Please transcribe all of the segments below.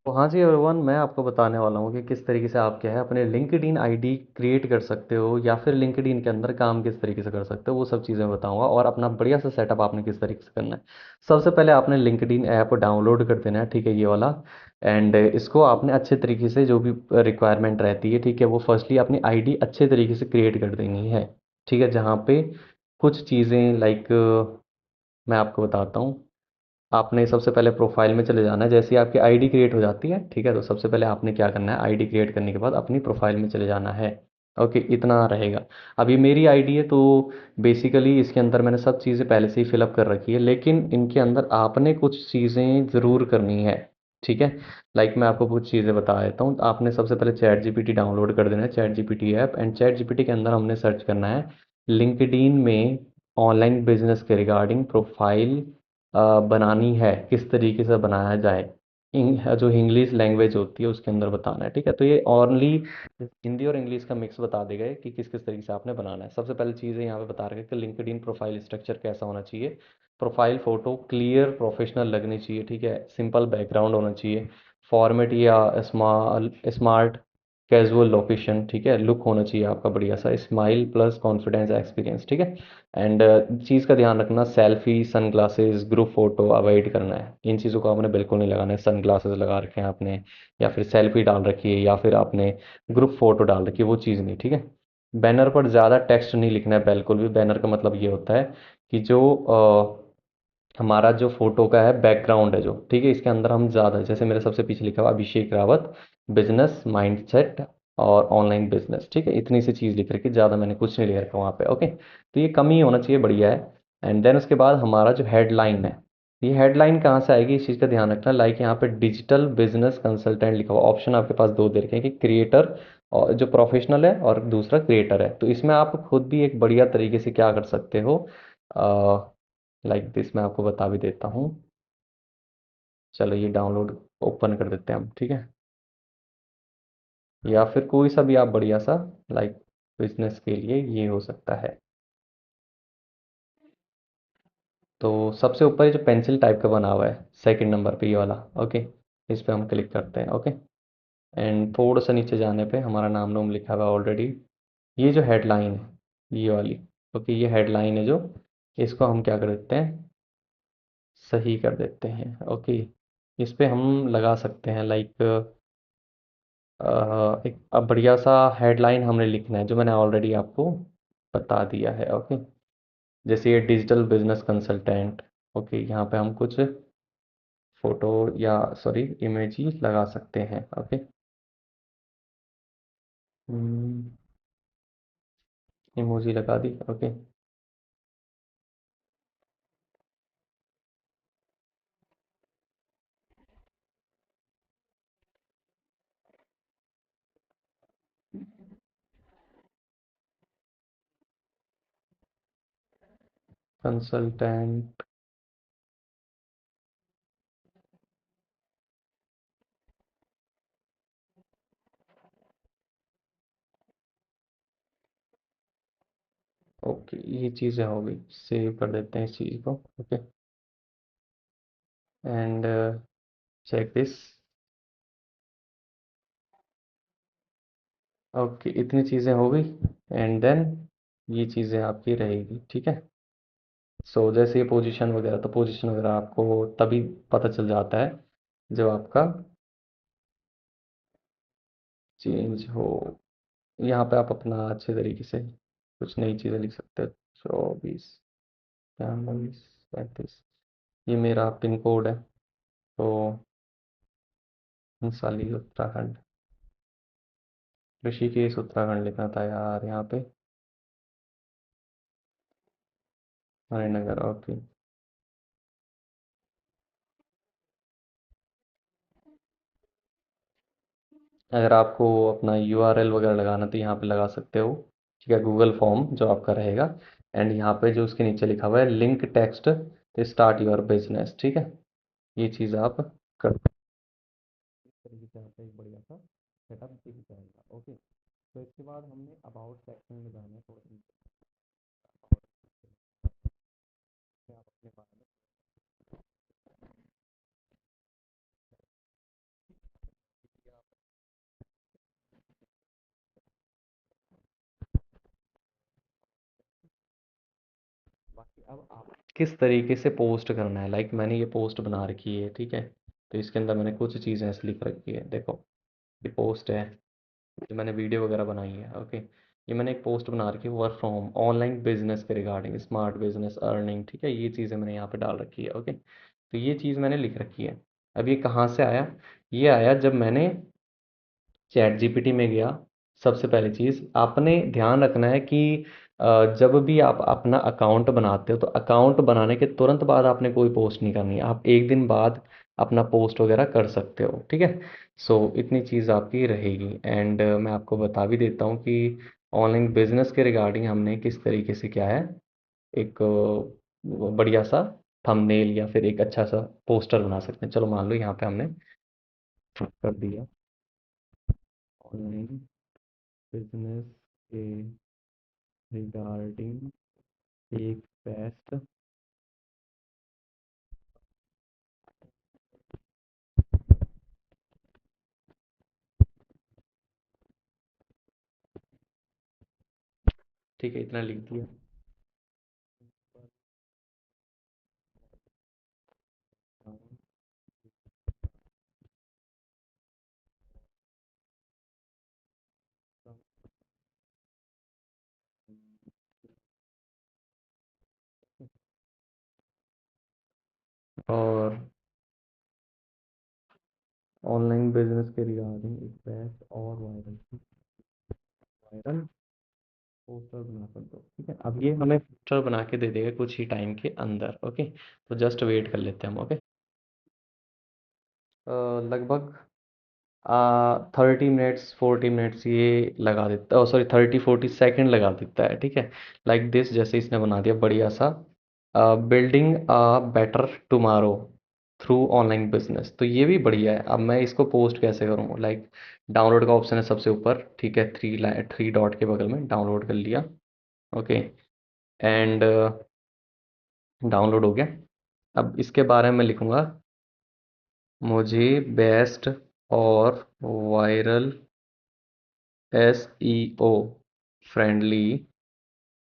तो हाँ जी एवरीवन, मैं आपको बताने वाला हूँ कि किस तरीके से आप क्या है अपने लिंक्डइन आईडी क्रिएट कर सकते हो, या फिर लिंक्डइन के अंदर काम किस तरीके से कर सकते हो, वो सब चीज़ें बताऊंगा। और अपना बढ़िया सा सेटअप आपने किस तरीके से करना है। सबसे पहले आपने लिंक्डइन ऐप डाउनलोड कर देना है, ठीक है, ये वाला। एंड इसको आपने अच्छे तरीके से, जो भी रिक्वायरमेंट रहती है, ठीक है, वो फर्स्टली अपनी आईडी अच्छे तरीके से क्रिएट कर देनी है। ठीक है, जहाँ पे कुछ चीज़ें लाइक मैं आपको बताता हूँ। आपने सबसे पहले प्रोफाइल में चले जाना है। जैसे ही आपकी आईडी क्रिएट हो जाती है, ठीक है, तो सबसे पहले आपने क्या करना है, आईडी क्रिएट करने के बाद अपनी प्रोफाइल में चले जाना है। ओके, इतना रहेगा। अब ये मेरी आईडी है, तो बेसिकली इसके अंदर मैंने सब चीज़ें पहले से ही फिलअप कर रखी है, लेकिन इनके अंदर आपने कुछ चीज़ें ज़रूर करनी है। ठीक है, लाइक मैं आपको कुछ चीज़ें बता देता हूँ। आपने सबसे पहले चैट जीपीटी डाउनलोड कर देना है, chat GPT app. And chat GPT के अंदर हमने सर्च करना है लिंक्डइन में ऑनलाइन बिजनेस के रिगार्डिंग प्रोफाइल बनानी है, किस तरीके से बनाया जाए। जो इंग्लिश लैंग्वेज होती है उसके अंदर बताना है। ठीक है, तो ये ओनली हिंदी और इंग्लिश का मिक्स बता देगा ये कि किस किस तरीके से आपने बनाना है। सबसे पहले चीज़ें यहाँ पे बता रहे हैं कि लिंक्डइन प्रोफाइल स्ट्रक्चर कैसा होना चाहिए। प्रोफाइल फ़ोटो क्लियर प्रोफेशनल लगनी चाहिए, ठीक है, सिंपल बैकग्राउंड होना चाहिए। फॉर्मेट या स्मार्ट कैजुअल लोकेशन, ठीक है, लुक होना चाहिए आपका बढ़िया सा, स्माइल प्लस कॉन्फिडेंस एक्सपीरियंस, ठीक है। एंड चीज़ का ध्यान रखना, selfie sunglasses group photo avoid करना है। इन चीज़ों को आपने बिल्कुल नहीं लगाना है। सन ग्लासेस लगा रखे हैं आपने, या फिर सेल्फी डाल रखी है, या फिर आपने ग्रुप फोटो डाल रखी है, वो चीज़ नहीं, ठीक है। बैनर पर ज़्यादा टेक्स्ट नहीं लिखना है बिल्कुल भी। बैनर का मतलब ये होता है कि जो हमारा जो फोटो का है बैकग्राउंड है जो, ठीक है, इसके अंदर हम ज़्यादा, जैसे मेरे सबसे पीछे लिखा हुआ अभिषेक रावत, बिजनेस माइंडसेट और ऑनलाइन बिजनेस, ठीक है, इतनी सी चीज़ लिख रखी, ज़्यादा मैंने कुछ नहीं लिख रखा वहाँ पे। ओके, तो ये कम ही होना चाहिए, बढ़िया है। एंड देन उसके बाद हमारा जो हेडलाइन है, ये हेडलाइन कहाँ से आएगी, इस चीज़ का ध्यान रखना। लाइक यहाँ पे डिजिटल बिजनेस कंसल्टेंट लिखा हुआ, ऑप्शन आपके पास दो दे रखे हैं कि क्रिएटर और जो प्रोफेशनल है, और दूसरा क्रिएटर है। तो इसमें आप खुद भी एक बढ़िया तरीके से क्या कर सकते हो, लाइक दिस मैं आपको बता भी देता हूँ। चलो ये डाउनलोड ओपन कर देते हैं हम, ठीक है। या फिर कोई सा भी आप बढ़िया सा, लाइक बिजनेस के लिए ये हो सकता है। तो सबसे ऊपर ये जो पेंसिल टाइप का बना हुआ है सेकंड नंबर पे, ये वाला, ओके, इस पे हम क्लिक करते हैं। ओके, एंड थोड़ा सा नीचे जाने पे हमारा नाम नोम लिखा हुआ है ऑलरेडी। ये जो हेडलाइन है ये वाली, ओके, ये हेडलाइन है जो, इसको हम क्या कर देते हैं, सही कर देते हैं। ओके, इस पे हम लगा सकते हैं लाइक एक अब बढ़िया सा हेडलाइन हमने लिखना है, जो मैंने ऑलरेडी आपको बता दिया है। ओके, जैसे ये डिजिटल बिजनेस कंसल्टेंट। ओके, यहाँ पे हम कुछ फोटो या सॉरी इमेज ही लगा सकते हैं। ओके, इमोजी लगा दी। Okay, consultant. ओके, ये चीज़ें हो गई, सेव कर देते हैं इस चीज़ को। Okay, and check this. Okay, इतनी चीज़ें हो गई। एंड देन ये चीज़ें आपकी रहेगी, ठीक है। सो जैसे ये पोजीशन वगैरह, तो पोजीशन वगैरह आपको तभी पता चल जाता है जब आपका चेंज हो। यहाँ पे आप अपना अच्छे तरीके से कुछ नई चीज़ें लिख सकते हो। 24 42 35, ये मेरा पिन कोड है। तो इंसाली उत्तराखंड, ऋषिकेश उत्तराखंड लिखना था यार यहाँ पे। हरिनगर, ओके। अगर आपको अपना यूआरएल वगैरह लगाना तो यहाँ पे लगा सकते हो, ठीक है, गूगल फॉर्म जो आपका रहेगा। एंड यहाँ पे जो उसके नीचे लिखा हुआ है link text start your business, ठीक है, ये चीज़ आप कर, इस तरीके से आपका एक बढ़िया सा सेटअप दिख जाएगा। ओके, तो इसके बाद हमने अबाउट सेक्शन में जाना है थोड़ा नीचे। आप अपने बारे में अब आप किस तरीके से पोस्ट करना है, लाइक मैंने ये पोस्ट बना रखी है, ठीक है। तो इसके अंदर मैंने कुछ चीज़ें ऐसे लिख रखी है, देखो। ये पोस्ट है, जो मैंने वीडियो वगैरह बनाई है, ओके। ये मैंने एक पोस्ट बना रखी है, work from home online business के रिगार्डिंग, स्मार्ट बिजनेस अर्निंग, ठीक है। ये चीज़ें मैंने यहाँ पे डाल रखी है, ओके। तो ये चीज़ मैंने लिख रखी है। अब ये कहाँ से आया? ये आया जब मैंने चैट जीपीटी में गया। सबसे पहली चीज़ आपने ध्यान रखना है कि जब भी आप अपना अकाउंट बनाते हो तो अकाउंट बनाने के तुरंत बाद आपने कोई पोस्ट नहीं करनी है, आप एक दिन बाद अपना पोस्ट वगैरह कर सकते हो, ठीक है। सो इतनी चीज़ आपकी रहेगी। एंड मैं आपको बता भी देता हूँ कि ऑनलाइन बिजनेस के रिगार्डिंग हमने किस तरीके से क्या है, एक बढ़िया सा थंबनेल या फिर एक अच्छा सा पोस्टर बना सकते हैं। चलो मान लो यहाँ पे हमने कर दिया ऑनलाइन बिजनेस के रिगार्डिंग एक बेस्ट। ठीक है, इतना लिख दिया। और ऑनलाइन बिजनेस के रिगार्डिंग एक बेस्ट और वायरल वायरल पोस्टर बना कर दो, ठीक है। अब ये हमें पोस्टर बना के दे देगा कुछ ही टाइम के अंदर, ओके। तो जस्ट वेट कर लेते हैं हम, ओके। लगभग 30 मिनट्स 40 मिनट्स ये लगा देता है, सॉरी 30-40 सेकेंड लगा देता है, ठीक है। लाइक दिस, जैसे इसने बना दिया बढ़िया सा, building a better tomorrow through online business. तो ये भी बढ़िया है। अब मैं इसको पोस्ट कैसे करूँ? लाइक डाउनलोड का ऑप्शन है सबसे ऊपर, ठीक है, थ्री डॉट के बगल में डाउनलोड कर लिया, ओके। एंड डाउनलोड हो गया। अब इसके बारे में लिखूंगा, मुझे बेस्ट और viral SEO friendly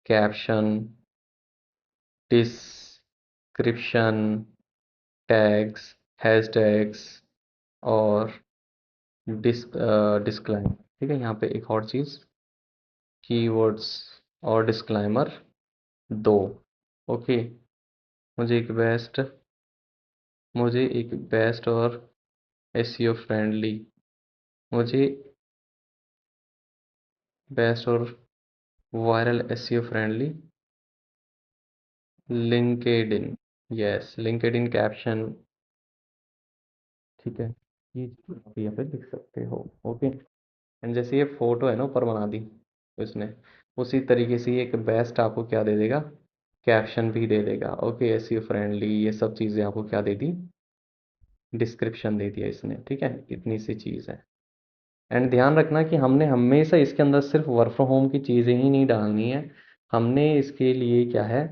caption, description, tags, hashtags और डिस्क्लाइमर, ठीक है। यहाँ पे एक और चीज़, कीवर्ड्स और डिस्क्लाइमर दो, ओके। मुझे एक बेस्ट मुझे एक बेस्ट और एसईओ फ्रेंडली, मुझे बेस्ट और viral SEO friendly LinkedIn, yes LinkedIn caption, ठीक है। ये आप यहाँ पे लिख सकते हो, ओके। एंड जैसे ये फोटो है ना ऊपर बना दी तो इसने, उसी तरीके से ये एक बेस्ट आपको क्या दे देगा, कैप्शन भी दे देगा, ओके। एसईओ फ्रेंडली ये सब चीज़ें आपको क्या दे दी, डिस्क्रिप्शन दे दिया इसने, ठीक है। इतनी सी चीज़ है। एंड ध्यान रखना कि हमने हमेशा इसके अंदर सिर्फ वर्क फ्रॉम होम की चीज़ें ही नहीं डालनी है। हमने इसके लिए क्या है,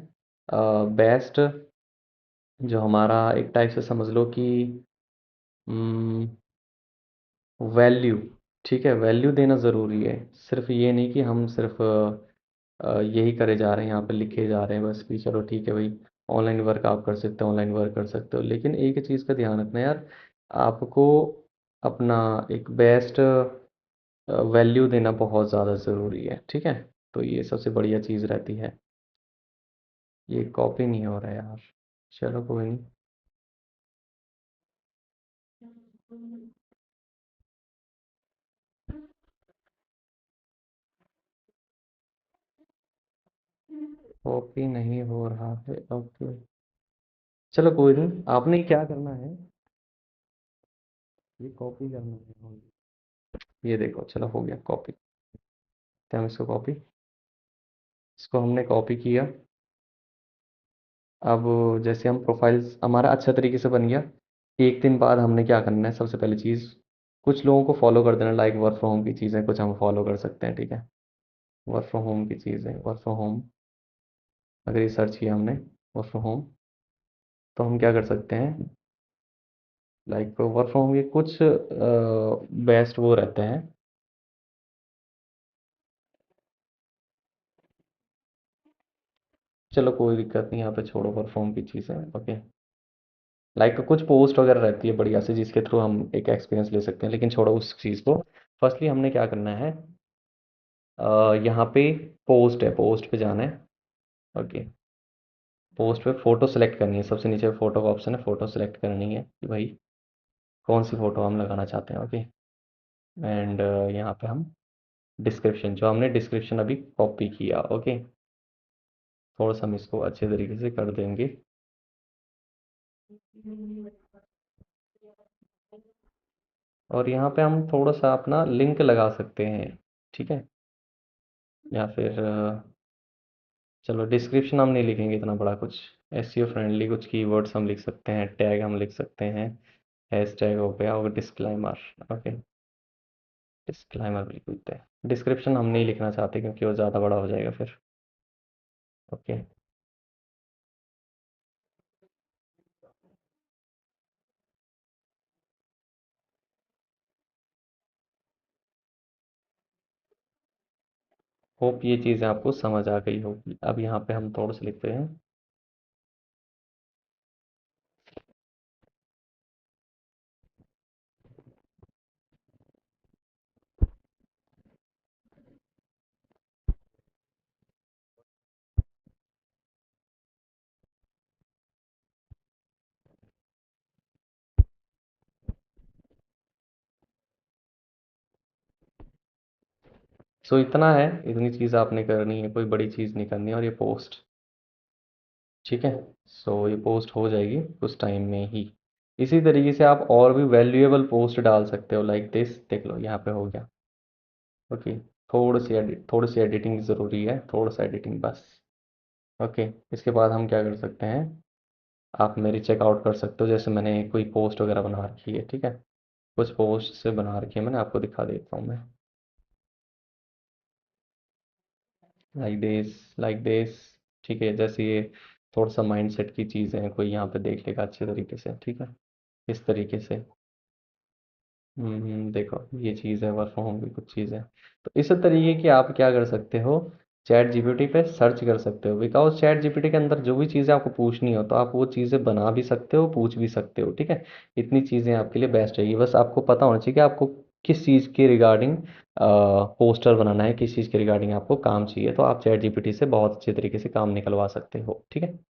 बेस्ट, जो हमारा एक टाइप से समझ लो कि वैल्यू, ठीक है, वैल्यू देना ज़रूरी है। सिर्फ ये नहीं कि हम सिर्फ यही करे जा रहे हैं, यहाँ पे लिखे जा रहे हैं बस कि चलो ठीक है भाई, ऑनलाइन वर्क आप कर सकते हो, ऑनलाइन वर्क कर सकते हो। लेकिन एक चीज़ का ध्यान रखना यार, आपको अपना एक बेस्ट वैल्यू देना बहुत ज़्यादा ज़रूरी है, ठीक है। तो ये सबसे बढ़िया चीज़ रहती है। ये कॉपी नहीं हो रहा है यार, चलो कोई नहीं। कॉपी नहीं हो रहा है, ओके। चलो कोई नहीं, आपने क्या करना है, ये कॉपी करना है। ये देखो, चलो हो गया कॉपी। तो हम इसको कॉपी, इसको हमने कॉपी किया। अब जैसे हम प्रोफाइल हमारा अच्छा तरीके से बन गया, एक दिन बाद हमने क्या करना है, सबसे पहली चीज़, कुछ लोगों को फॉलो कर देना। लाइक वर्क फ्रॉम होम की चीज़ें कुछ हम फॉलो कर सकते हैं, ठीक है। वर्क फ्रॉम होम की चीज़ें, वर्क फ्रॉम होम, अगर ये सर्च किया हमने वर्क फ्रॉम होम, तो हम क्या कर सकते हैं, लाइक वर्क फ्रॉम होम के कुछ बेस्ट वो रहते हैं। चलो कोई दिक्कत नहीं, यहाँ पे छोड़ो परफॉर्म की चीज़ें। ओके, लाइक कुछ पोस्ट वगैरह रहती है बढ़िया से जिसके थ्रू हम एक एक्सपीरियंस ले सकते हैं, लेकिन छोड़ो उस चीज़ को। फर्स्टली हमने क्या करना है, यहाँ पे पोस्ट है, पोस्ट पे जाना है। ओके, पोस्ट पे फ़ोटो सेलेक्ट करनी है, सबसे नीचे फ़ोटो का ऑप्शन है, फ़ोटो सेलेक्ट करनी है कि भाई कौन सी फ़ोटो हम लगाना चाहते हैं। ओके, एंड यहाँ पे हम डिस्क्रिप्शन, जो हमने डिस्क्रिप्शन अभी कॉपी किया, ओके, थोड़ा सा हम इसको अच्छे तरीके से कर देंगे। और यहाँ पे हम थोड़ा सा अपना लिंक लगा सकते हैं, ठीक है। या फिर चलो डिस्क्रिप्शन हम नहीं लिखेंगे इतना बड़ा कुछ, एसईओ फ्रेंडली कुछ कीवर्ड्स हम लिख सकते हैं, टैग हम लिख सकते हैं, हैश टैग हो गया, और डिस्क्लेमर। ओके, डिस्क्लेमर भी लिखते हैं, डिस्क्रिप्शन हम नहीं लिखना चाहते क्योंकि वो ज़्यादा बड़ा हो जाएगा फिर। ओके, होप ये चीज़ें आपको समझ आ गई होगी। अब यहाँ पे हम थोड़ा सा लिखते हैं। सो इतना है, इतनी चीज़ आपने करनी है, कोई बड़ी चीज़ नहीं करनी है, और ये पोस्ट, ठीक है। सो ये पोस्ट हो जाएगी कुछ टाइम में ही। इसी तरीके से आप और भी वैल्यूएबल पोस्ट डाल सकते हो, लाइक दिस, देख लो यहाँ पे हो गया। ओके, थोड़ी सी एडिटिंग ज़रूरी है, थोड़ा सा एडिटिंग बस। ओके, इसके बाद हम क्या कर सकते हैं, आप मेरी चेकआउट कर सकते हो, जैसे मैंने कोई पोस्ट वगैरह बना रखी है, ठीक है। कुछ पोस्ट से बना रखी है मैंने, आपको दिखा देता हूँ मैं। लाइक दिस, ठीक है। जैसे ये थोड़ा सा माइंडसेट की चीज़ें हैं, कोई यहाँ पे देख लेगा अच्छे तरीके से, ठीक है, इस तरीके से। देखो ये चीज़ है, वर्क फ्रॉम होम की कुछ चीज़ें। तो इस तरीके की आप क्या कर सकते हो, चैट जीपीटी पे सर्च कर सकते हो, बिकॉज चैट जीपीटी के अंदर जो भी चीज़ें आपको पूछनी हो तो आप वो चीज़ें बना भी सकते हो, पूछ भी सकते हो, ठीक है। इतनी चीज़ें आपके लिए बेस्ट रहेगी, बस आपको पता होना चाहिए कि आपको किस चीज़ के रिगार्डिंग पोस्टर बनाना है, किस चीज़ के रिगार्डिंग आपको काम चाहिए, तो आप चैट जीपीटी से बहुत अच्छे तरीके से काम निकलवा सकते हो, ठीक है।